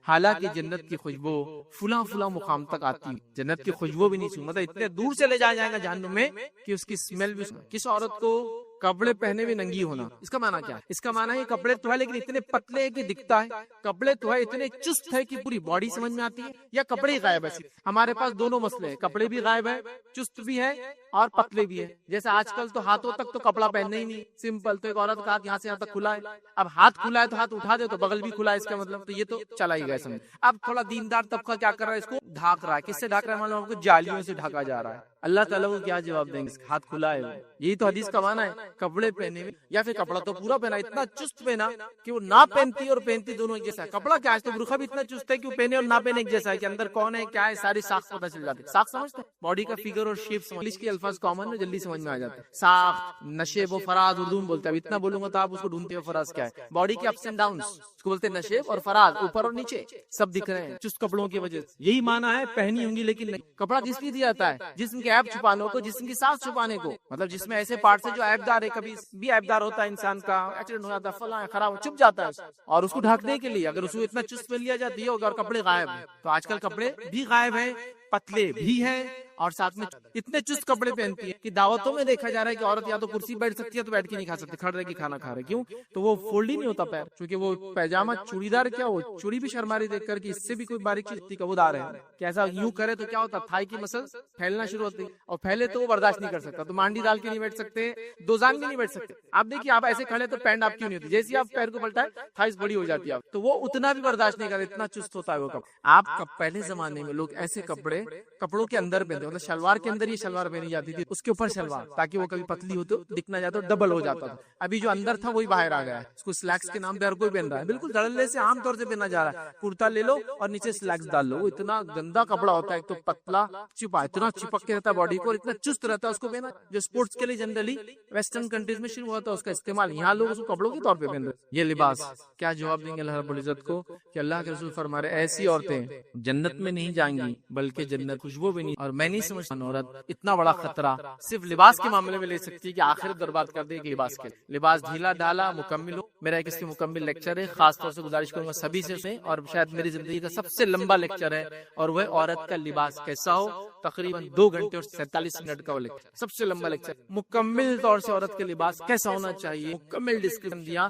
حالانکہ جنت کی خوشبو فلاں فلاں مقام تک آتی، جنت کی خوشبو بھی نہیں سن، مطلب اتنے دور سے لے جایا جائے گا جہنم میں کہ اس کی اسمیل بھی سن۔ کس عورت کو کپڑے پہنے میں ننگی ہونا، اس کا معنی کیا ہے؟ اس کا معنی ہے کپڑے تو ہے لیکن اتنے پتلے ہیں کہ دکھتا ہے، کپڑے تو ہے اتنے چست ہے کہ پوری باڈی سمجھ میں آتی ہے، یا کپڑے ہی غائب ہے۔ ہمارے پاس دونوں مسئلے ہیں، کپڑے بھی غائب ہے، چست بھی ہے، اور پتلے بھی ہیں. جیسے آج کل تو ہاتھوں تک تو کپڑا پہننا ہی نہیں, سمپل. تو ایک عورت کہا کہ یہاں سے یہاں تک کھلا ہے, اب ہاتھ کھلا ہے تو ہاتھ اٹھا دے تو بغل بھی کھلا ہے, اس کا مطلب تو یہ تو چلا ہی گیا سمجھ. اب تھوڑا دیندار طبقہ کیا کر رہا ہے, اس کو ڈھاک رہا ہے. کس سے ڈھاک رہا ہے معلوم آپ کو؟ جالیوں سے ڈھاکا جا رہا ہے. اللہ تعالیٰ کو کیا جواب دیں گے؟ ہاتھ کھلا ہے. یہی تو حدیث کا معنی ہے. کپڑے پہنے میں یا پھر کپڑا تو پورا پہنا, اتنا چست پہنا کہ وہ نہ پہنتی اور پہنتی دونوں ایک جیسا ہے. کپڑا کیا ہے تو برقع بھی اتنا چست ہے کہ وہ پہنے اور نہ پہنے ایک جیسا ہے, کہ اندر کون ہے کیا ہے ساری ساخت پتہ چل جاتی ہے. ساخت سمجھتے ہیں, باڈی کا فگر اور شیپ. انگلش کے الفاظ کامن ہے, جلدی سمجھ میں آ جاتا ہے. ساخت, نشیب و فراز اردو میں بولتے ہیں. اب اتنا بولوں گا تو آپ اس کو ڈھونڈتے ہو فراز کیا ہے. باڈی کے اپس اینڈ ڈاؤنس اس کو بولتے ہیں نشیب اور فراز, اوپر اور نیچے سب دکھ رہے ہیں چست کپڑوں کی وجہ سے. یہی معنی ہے پہنی ہوں گی لیکن نہیں. کپڑا کس لیے دیا جاتا ہے؟ جسم کے عیب چھپانے کو, جسم کی سانس چھپانے کو. مطلب جس میں ایسے پارٹس ہیں جو عیب دار ہے, کبھی بھی عیب دار ہوتا ہے انسان کا, ایکسیڈنٹ ہو جاتا ہے, فلاں خراب چھپ جاتا ہے, اور اس کو ڈھکنے کے لیے اگر اس کو اتنا چست پہ لیا جاتا ہے اور کپڑے غائب ہیں. تو آج کل کپڑے بھی غائب ہیں, پتلے بھی ہیں, اور ساتھ میں اتنے چست کپڑے پہنتی ہے کہ دعوتوں میں دیکھا جا رہا ہے کہ عورت یا تو کرسی بیٹھ سکتی ہے تو بیٹھ کے نہیں کھا سکتی, کھڑ رہ کے کھانا کھا رہے. کیوں؟ تو وہ فولڈ ہی نہیں ہوتا پیر, کیونکہ وہ پیجامہ چوڑی دار, کیا وہ چوڑی بھی شرماری دیکھ کر کہ اس سے بھی کوئی باریک چیز کا وہ دار ہے, کیسا یوں کرے تو کیا ہوتا, تھائی کی مسل پھیلنا شروع ہوتی, اور پھیلے تو وہ برداشت نہیں کر سکتا. تو مانڈی ڈال کے نہیں بیٹھ سکتے, دوزان بھی نہیں بیٹھ سکتے. آپ دیکھیے آپ ایسے کھڑے تو پینٹ آپ کیوں نہیں ہوتی, جیسے آپ پیر کو پلٹائے تھائز بڑی ہو جاتی ہے, تو وہ اتنا بھی برداشت نہیں کرتے, اتنا چست ہوتا ہے وہ کپڑا. آپ پہلے زمانے میں لوگ ایسے کپڑے کپڑوں کے اندر پہنتے, مطلب شلوار کے اندر یہ شلوار پہنی جاتی تھی, اس کے اوپر شلوار, تاکہ وہ کبھی پتلی ہو تو دکھنا جاتا, ڈبل ہو جاتا تھا. ابھی جو اندر تھا وہی باہر آ گیا ہے, اس کو سلیکس کے نام پہ ہر کوئی پہن رہا ہے. بالکل دھڑلے سے عام طور سے پہنا جا رہا ہے. کرتا لے لو اور نیچے سلیکس ڈال لو, وہ اتنا گندا کپڑا ہوتا ہے, ایک تو پتلا چپا, اتنا چپک کے رہتا ہے باڈی کو, اور اتنا چست رہتا ہے اس کو پہنا. جو اسپورٹس کے لیے جنرلی ویسٹرن کنٹریز میں شروع ہوا تھا اس کا استعمال, یہاں لوگ اس کو کپڑوں کے طور پہ پہن رہے. یہ لباس کیا جواب دیں گے اللہ رب العزت کو کہ اللہ کے رسول فرما رہے ایسی عورتیں جنت میں نہیں جائیں گی بلکہ جنت خوشبو بھی نہیں. اور میں نہیں سمجھتا عورت اتنا بڑا خطرہ صرف لباس کے معاملے میں لے سکتی ہے کہ آخرت برباد کر دے گی لباس کے. لباس ڈھیلا ڈالا مکمل ہو, میرا ایک اس کے مکمل لیکچر ہے, خاص طور سے گزارش کروں گا سبھی سے, اور شاید میری زندگی کا سب سے لمبا لیکچر ہے, اور وہ عورت کا لباس کیسا ہو. تقریباً 2 گھنٹے اور 47 منٹ کا وہ لیکچر, سب سے لمبا لیکچر, مکمل طور سے عورت کے لباس کیسا ہونا چاہیے, مکمل ڈسکرپشن دیا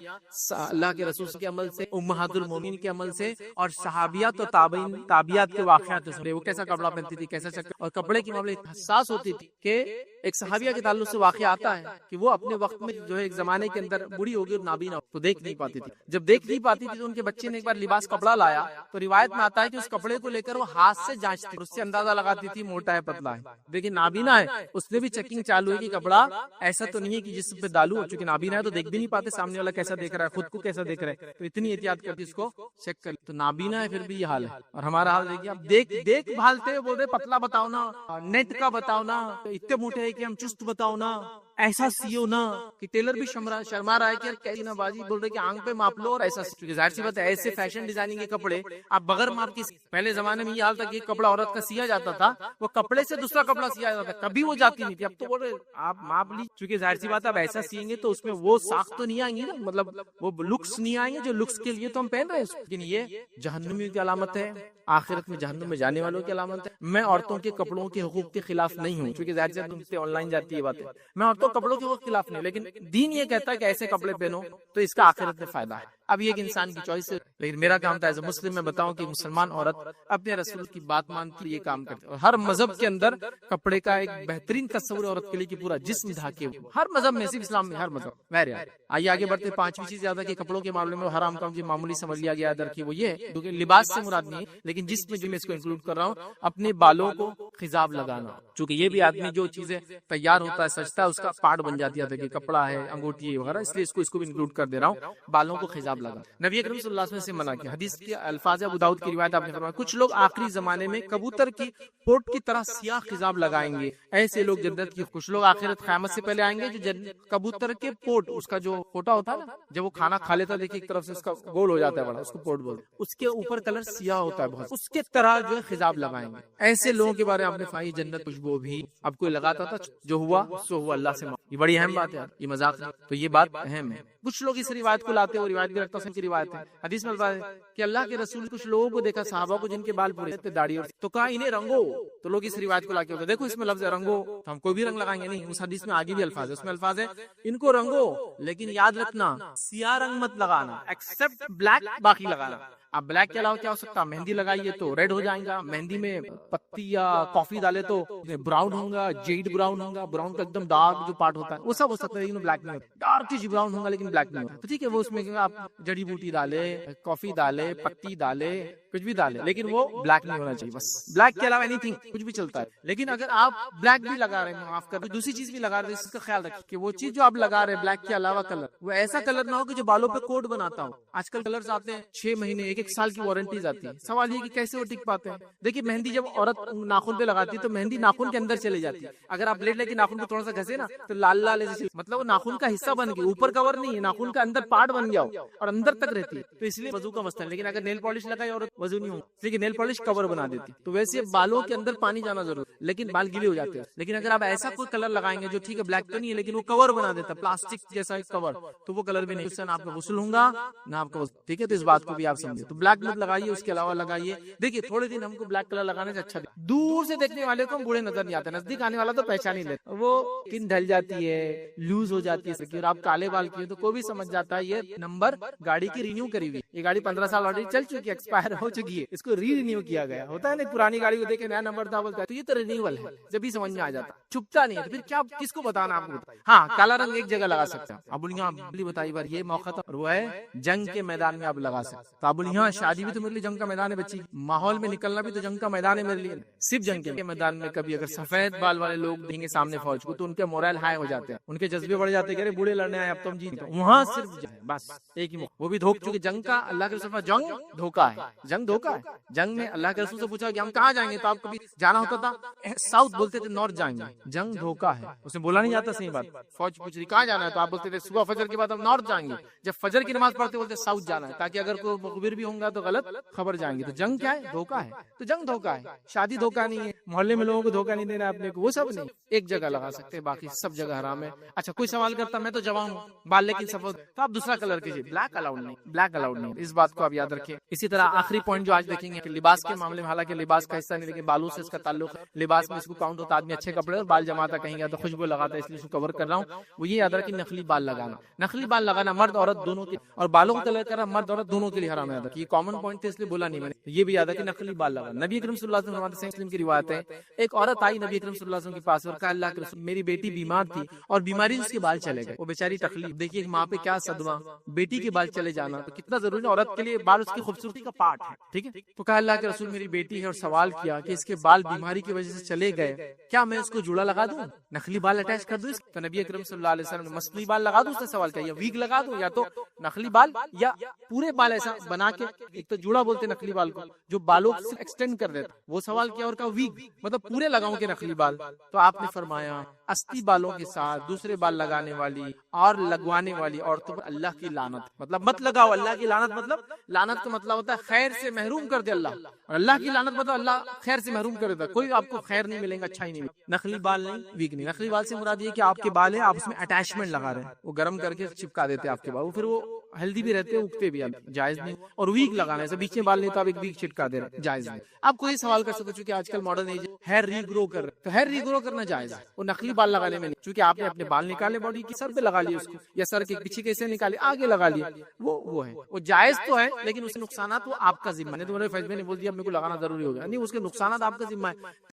اللہ کے رسول کے عمل سے, امہات المومنین کے عمل سے, اور صحابیات اور تابعین تابعیات کے واقعات سے. وہ کیسا کپڑا پہنتی تھی, کیسا شکل, اور کپڑے کے معاملے حساس ہوتی تھی کہ ایک صحابیہ کے تعلق سے واقعہ آتا ہے کہ وہ اپنے وقت میں جو ہے ایک زمانے کے اندر بوڑھی ہوگی اور نابینا تو دیکھ نہیں پاتی تھی. جب دیکھ نہیں پاتی تھی تو ان کے بچے نے ایک بار لباس کپڑا لایا, تو روایت میں آتا ہے کہ اس کپڑے کو لے کر وہ ہاتھ سے جانچتی, اس سے اندازہ لگاتی تھی موٹا ہے پتلا ہے. دیکھیں نابینا ہے, اس نے بھی چیکنگ چالو ہے کہ کپڑا ایسا تو نہیں ہے کہ جس پہ ڈالو, چونکہ نابینا ہے تو دیکھ بھی نہیں پاتے سامنے والا کیسا دیکھ رہا ہے, خود کو کیسا دیکھ رہا ہے, تو اتنی احتیاط کرتی اس کو چیک کر. تو نابینا ہے پھر بھی یہ حال ہے, اور ہمارا حال دیکھیے آپ, دیکھ بھالتے بول رہے پتلا بتاؤ نا, نیٹ کا بتاؤ نا, اتنے موٹے ہے کہ ہم چست بتاؤ نا, ایسا سیو نا, کہ ٹیلر بھی شرما رہا ہے کہ کیسی نا بازی, بول رہے کہ آنکھ پہ ماپ لو, اور ایسا. ظاہر سی بات ہے ایسے فیشن ڈیزائننگ کے کپڑے آپ بغیر ماپ کی, پہلے زمانے میں یہ حال تھا کہ ایک کپڑا عورت کا سیا جاتا تھا, وہ کپڑے سے دوسرا کپڑا سیا جاتا تھا, کبھی وہ جاتی نہیں تھی. اب تو بول رہے آپ ماپ لی, چونکہ ظاہر سی بات ہے اب ایسا سیئیں گے تو اس میں وہ ساخت تو نہیں آئیں گی نا, مطلب وہ لکس نہیں آئیں گے جو لکس کے لیے تو ہم پہن رہے ہیں. لیکن یہ جہنمیوں کی علامت ہے, آخرت میں جہنم میں جانے والوں کی علامت ہے. میں عورتوں کے کپڑوں کے حقوق کے خلاف نہیں ہوں, کیونکہ ظاہر سی بات ہے آن لائن جاتی ہے باتیں, میں عورتوں کپڑوں کے حقوق کے خلاف نہیں, لیکن دین یہ کہتا ہے کہ ایسے کپڑے پہنو تو اس کا آخرت میں فائدہ ہے. اب یہ ایک انسان کی چوائس ہے, لیکن میرا کام تھا ایز اے مسلم میں بتاؤں کہ مسلمان عورت اپنے رسول کی بات مانتی ہے, یہ کام کرتے ہیں. اور ہر مذہب کے اندر کپڑے کا ایک بہترین تصور عورت کے لیے کہ پورا جسم ڈھاکے, ہر مذہب میں, صرف اسلام میں, ہر مذہب میں. آئیے آگے بڑھتے. 5ویں چیز زیادہ کہ کپڑوں کے معاملے میں حرام کام معمولی سمجھ لیا گیا ادھر کی, وہ یہ کیونکہ لباس سے مراد نہیں ہے, لیکن جس میں جو میں اس کو انکلوڈ کر رہا ہوں, اپنے بالوں کو خضاب لگانا, چونکہ یہ بھی آدمی جو چیزیں تیار ہوتا ہے سجتا ہے اس کا پارٹ بن جاتی ہے, کہ کپڑا ہے, انگوٹھی وغیرہ, اس لیے اس کو بھی انکلوڈ کر دے رہا ہوں. بالوں کو خضاب لگا, نبی اکرم صلی اللہ علیہ وسلم سے منع کیا. حدیث کے الفاظ ابو داؤد کی روایت آپ نے فرمایا, کچھ لوگ آخری زمانے میں کبوتر کی پوٹ کی طرح سیاہ خضاب لگائیں گے, ایسے لوگ جنت کی. کچھ لوگ آخرت قیامت سے پہلے آئیں گے جو کبوتر کے پوٹ, اس کا جو پوٹا ہوتا ہے نا, جب وہ کھانا کھا لیتا ہے دیکھیے ایک طرف سے اس کا گول ہو جاتا ہے بڑا, اس کو پوٹ بولتے ہیں, اس کے اوپر کلر سیاہ ہوتا ہے بہت, اس کے طرح جو ہے خضاب لگائیں گے. ایسے لوگوں کے بارے میں آپ نے فرمایا جنت خوشبو بھی. اب کوئی لگاتا تھا, جو ہوا سو ہوا, اللہ سے, یہ بڑی اہم بات ہے, یہ مذاق نہیں, تو یہ بات اہم ہے. کچھ لوگ اس روایت کو لاتے ہیں، وہ روایت بھی رکھتا ہے، کی روایت ہے، حدیث میں الفاظ ہے کہ اللہ کے رسول کچھ لوگوں کو دیکھا، صحابہ کو، جن کے بال پورے تھے، داڑھی، اور تو کہا انہیں رنگو، تو لوگ اس روایت کو لا کے ہوتے دیکھو اس میں لفظ ہے رنگو، تو ہم کوئی بھی رنگ لگائیں گے نہیں، اس حدیث میں آگے بھی الفاظ ہے، اس میں الفاظ ہے ان کو رنگو، لیکن یاد رکھنا سیاہ رنگ مت لگانا، ایکسپٹ بلیک، باقی لگانا۔ اب بلیک کے علاوہ کیا ہو سکتا ہے؟ مہندی لگائیے تو ریڈ ہو جائے گا، مہندی میں پتی یا کافی ڈالے تو براؤن ہوگا، جیڈ براؤن ہوگا، براؤن کا ایک دم ڈارک جو پارٹ ہوتا ہے وہ سب ہو سکتا ہے، لیکن بلیک نہیں ہوتا، ڈارک براؤن ہوگا لیکن بلیک نہیں ہوتا، تو ٹھیک ہے وہ اس میں آپ جڑی بوٹی ڈالے، کافی ڈالے، پتی ڈالے، کچھ بھی ڈالے، لیکن وہ بلیک نہیں ہونا چاہیے، بس بلیک کے علاوہ اینی تھنگ کچھ بھی چلتا ہے۔ لیکن اگر آپ بلیک بھی لگا رہے ہیں، معاف کر دوسری چیز بھی لگا رہے ہیں، اس کا خیال رکھیں کہ وہ چیز جو آپ لگا رہے ہیں بلیک کے علاوہ کلر، وہ ایسا کلر نہ ہو کہ جو بالوں پہ کوٹ بناتا ہو۔ آج کل کلرز آتے ہیں 6 مہینے، 1 سال کی وارنٹیز آتی ہے، سوال یہ کہ کیسے وہ ٹک پاتے ہیں؟ دیکھیے مہندی جب عورت ناخن پہ لگاتی ہے تو مہندی ناخن کے اندر چلے جاتی ہے، اگر آپ بلیڈ لے کے ناخن کو تھوڑا سا گھسے نا تو لال لال ایسے مطلب وہ ناخن کا حصہ بن گیا، اوپر کور نہیں ہے، ناخن کا اندر پارٹ بن گیا ہو اور اندر تک رہتی ہے، تو اس لیے وضو کا مسئلہ ہے۔ لیکن اگر نیل پالش لگائے اور وضو نہیں ہو، لیکن نیل پالش کور بنا دیتی، تو ویسے بالوں کے اندر پانی جانا ضرور، لیکن بال گیلے ہو جاتے ہیں۔ لیکن اگر آپ ایسا کوئی کلر لگائیں گے جو ٹھیک ہے بلیک تو نہیں ہے لیکن وہ کور بنا دیتا ہے، پلاسٹک جیسا ایک کور، تو وہ کلر بھی نہیں، اس سے نہ آپ کا غسل ہوگا نہ آپ کا، ٹھیک ہے، تو اس بات کو بھی آپ سمجھے، تو بلیک مت لگائیے، اس کے علاوہ لگائیے۔ دیکھیے تھوڑے دن ہم کو بلیک کلر لگانے سے اچھا دور سے دیکھنے والے کو ہم بوڑھے نظر نہیں آتے، نزدیک آنے والا تو پہچان ہی لیتا، وہ سکن ڈھل جاتی ہے، لوز ہو جاتی ہے، اور آپ کالے بال کیے تو کوئی بھی سمجھ جاتا ہے یہ نمبر گاڑی کی رینیو کری ہوئی، یہ گاڑی 15 سال آلریڈی چل چکی ہے، ایکسپائر ہو چکی ہے، اس کو ری رینیو کیا گیا ہوتا ہے نا، پرانی گاڑی کو دیکھے نیا نمبر تھا بولتا ہے تو یہ تو رینیول ہے، جب بھی سمجھ میں آ جاتا، چھپتا نہیں ہے، تو پھر کیا کس کو بتانا آپ کو؟ ہاں کالا رنگ ایک جگہ لگا سکتے ہیں، ابو یہاں بتائی بار یہ موقع تھا، اور وہ ہے جنگ کے میدان میں آپ لگا سکتے، تو ابو یہاں شادی بھی تو میرے لیے جنگ کا میدان ہے، بچی ماحول میں نکلنا بھی تو جنگ کا میدان ہے میرے لیے، صرف جنگ کے میدان میں کبھی اگر سفید بال والے لوگ دیں گے سامنے فوج کو تو ان کے مورائل ہائی ہو جاتے ہیں، ان کے جذبے بڑھ جاتے ہیں کہ بوڑھے لڑنے آئے اب تو ہم جیت گئے، وہاں صرف بس ایک ہی وہ بھی دھوکہ، چونکہ جنگ کا اللہ کے رسول جنگ دھوکہ ہے، جنگ دھوکہ ہے، جنگ میں اللہ کے رسول سے پوچھا کہ ہم کہاں جائیں گے تو آپ کبھی جانا ہوتا تھا ساؤتھ بولتے تھے نارتھ جائیں گے، جنگ دھوکہ ہے، اسے بولا نہیں جاتا، صحیح بات، فوج پوچھ رہی کہاں جانا ہے تو آپ بولتے تھے صبح فجر کے بعد ہم نارتھ جائیں گے، جب فجر کی نماز پڑھتے بولتے ساؤتھ جانا ہے تاکہ اگر کوئی مخبر بھی ہوں گا تو غلط خبر جائیں گے، تو جنگ کیا ہے؟ دھوکہ ہے، تو جنگ دھوکہ ہے، شادی دھوکہ نہیں ہے، محلے میں لوگوں کو دھوکہ نہیں دینا اپنے کو، وہ سب نہیں، ایک جگہ لگا سکتے، باقی سب جگہ حرام ہے۔ اچھا کوئی سوال کرتا میں تو جوان ہوں بال لیکن سفید، تو آپ دوسرا کلر کیجیے، بلیک الاؤڈ نہیں، بلیک الاؤڈ نہیں، اس بات کو آپ یاد رکھیں۔ اسی طرح آخری پوائنٹ جو آج دیکھیں گے کہ لباس کے معاملے میں، حالانکہ لباس کا حصہ نہیں لیکن بالوں سے اس کا تعلق ہے، لباس میں اس کو کاؤنٹ ہوتا ہے، آدمی اچھے کپڑے اور بال جماتا کہیں گا تو خوشبو لگاتا ہے، اس لیے اس کو کور کر رہا ہوں، وہ یہ یاد رکھیں نقلی بال لگانا، نقلی بال لگانا مرد عورت دونوں کے، اور بالوں کو کلر کرنا مرد عورت دونوں کے لیے حرام ہے، یہ کامن پوائنٹ تھا اس لیے بولا نہیں میں نے، یہ بھی یاد ہے کہ نقلی بال لگانا۔ نبی اکرم صلی اللہ علیہ وسلم سے مسلم کی روایت ہے، ایک عورت آئی نبی اکرم صلی اللہ علیہ وسلم کے پاس اور کہا اللہ کے رسول میری بیٹی بیمار تھی اور بیماری سے اس کے بال چلے گئے، وہ بیچاری تکلیف، دیکھیے ماں پہ کیا صدمہ، بیٹی کے بال چلے جانا تو کتنا ضروری ہے، عورت کے لیے بال اس کی خوبصورتی کا پارٹ ہے، ٹھیک ہے، تو کہا اللہ کے رسول میری بیٹی ہے اور سوال کیا کہ اس کے بال بیماری کی وجہ سے چلے گئے، کیا میں اس کو جوڑا لگا دوں، نقلی بال اٹیچ کر دوں، تو نبی اکرم صلی اللہ علیہ وسلم نے مصنوعی بال لگا دوں، اس نے سوال کیا یا ویگ لگا دوں یا تو نقلی بال یا پورے بال ایسا بنا کے، ایک تو جوڑا بولتے نقلی بال کو جو بالوں سے ایکسٹینڈ کر دیتا، وہ سوال کیا اور کہا ویگ مطلب پورے لگاؤں کے نقلی بال، تو آپ نے فرمایا استی بالوں کے ساتھ دوسرے بال لگانے والی اور لگوانے والی عورتوں پر اللہ کی لعنت، مطلب مت لگاؤ، اللہ کی لعنت، مطلب لعنت کا مطلب ہوتا ہے خیر سے محروم کر دے اللہ، اور اللہ کی لعنت مطلب اللہ خیر سے محروم کر دیتا، کوئی آپ کو خیر نہیں ملے گا، اچھا ہی نہیں ملے، نقلی بال نہیں، ویگ نہیں، نقلی بال سے مراد یہ کہ آپ کے بال ہیں آپ اس میں اٹیچمنٹ لگا رہے ہیں، وہ گرم کر کے چپکا دیتے آپ کے بال، وہ پھر وہ ہیلدی بھی رہتے ہیں، اگتے بھی، جائز نہیں، اور ویگ لگانا ہے بیچ میں بال نہیں تو آپ ایک ویگ چھٹکا دے رہے، جائز نہیں۔ آپ کوئی سوال کر سکتے چونکہ آج کل ماڈرن ایج ہیئر ری گرو کر رہے، تو ہیئر ری گرو کرنا جائز ہے، وہ نقلی بال لگانے میں نہیں، چونکہ آپ نے اپنے بال نکالے باڈی کی سر پہ لگا لیے اس کو، یا سر کے پیچھے کیسے نکالے آگے لگا لیے، وہ ہے، وہ جائز تو ہے لیکن اس کے نقصانات وہ آپ کا ذمہ ہے، تمہارے فیصلے نے بول دیا میرے کو لگانا ضروری ہوگا نہیں، اس کے نقصانات آپ کا ذمہ ہے،